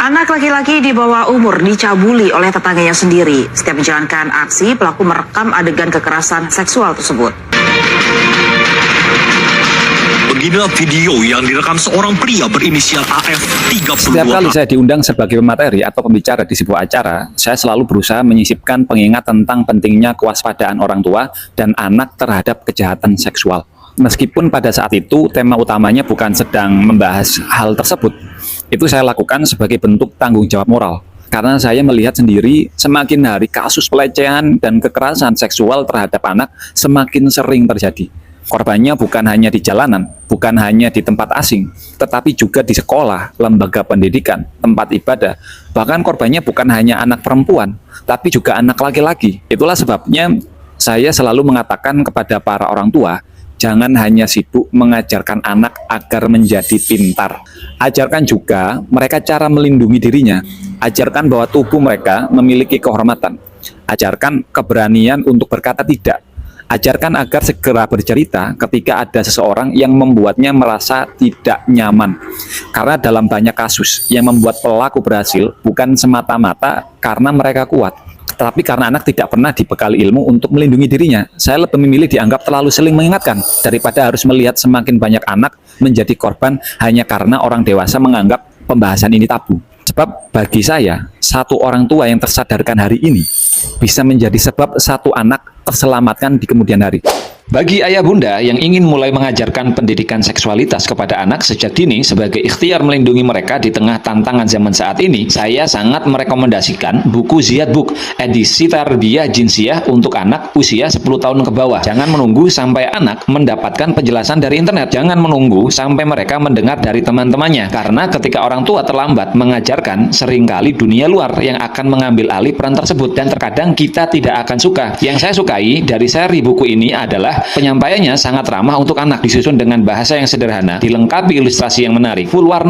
Anak laki-laki di bawah umur dicabuli oleh tetangganya sendiri. Setiap menjalankan aksi, pelaku merekam adegan kekerasan seksual tersebut. Beginilah video yang direkam seorang pria berinisial AF 32 Setiap kali saya diundang sebagai pemateri atau pembicara di sebuah acara, saya selalu berusaha menyisipkan pengingat tentang pentingnya kewaspadaan orang tua dan anak terhadap kejahatan seksual. Meskipun pada saat itu tema utamanya bukan sedang membahas hal tersebut, itu saya lakukan sebagai bentuk tanggung jawab moral. Karena saya melihat sendiri semakin hari kasus pelecehan dan kekerasan seksual terhadap anak semakin sering terjadi. Korbannya bukan hanya di jalanan, bukan hanya di tempat asing, tetapi juga di sekolah, lembaga pendidikan, tempat ibadah. Bahkan korbannya bukan hanya anak perempuan, tapi juga anak laki-laki. Itulah sebabnya saya selalu mengatakan kepada para orang tua, jangan hanya sibuk mengajarkan anak agar menjadi pintar. Ajarkan juga mereka cara melindungi dirinya. Ajarkan bahwa tubuh mereka memiliki kehormatan. Ajarkan keberanian untuk berkata tidak. Ajarkan agar segera bercerita ketika ada seseorang yang membuatnya merasa tidak nyaman. Karena dalam banyak kasus yang membuat pelaku berhasil bukan semata-mata karena mereka kuat, tetapi karena anak tidak pernah dibekali ilmu untuk melindungi dirinya. Saya lebih memilih dianggap terlalu sering mengingatkan daripada harus melihat semakin banyak anak menjadi korban hanya karena orang dewasa menganggap pembahasan ini tabu. Sebab bagi saya, satu orang tua yang tersadarkan hari ini bisa menjadi sebab satu anak terselamatkan di kemudian hari. Bagi ayah bunda yang ingin mulai mengajarkan pendidikan seksualitas kepada anak sejak dini sebagai ikhtiar melindungi mereka di tengah tantangan zaman saat ini, saya sangat merekomendasikan buku Ziyad Book, edisi Tarbiyah Jinsiyah untuk anak usia 10 tahun ke bawah. Jangan menunggu sampai anak mendapatkan penjelasan dari internet. Jangan menunggu sampai mereka mendengar dari teman-temannya. Karena ketika orang tua terlambat mengajarkan, seringkali dunia luar yang akan mengambil alih peran tersebut. Dan terkadang kita tidak akan suka. Yang saya sukai dari seri buku ini adalah penyampaiannya sangat ramah untuk anak, disusun dengan bahasa yang sederhana, dilengkapi ilustrasi yang menarik, full warna.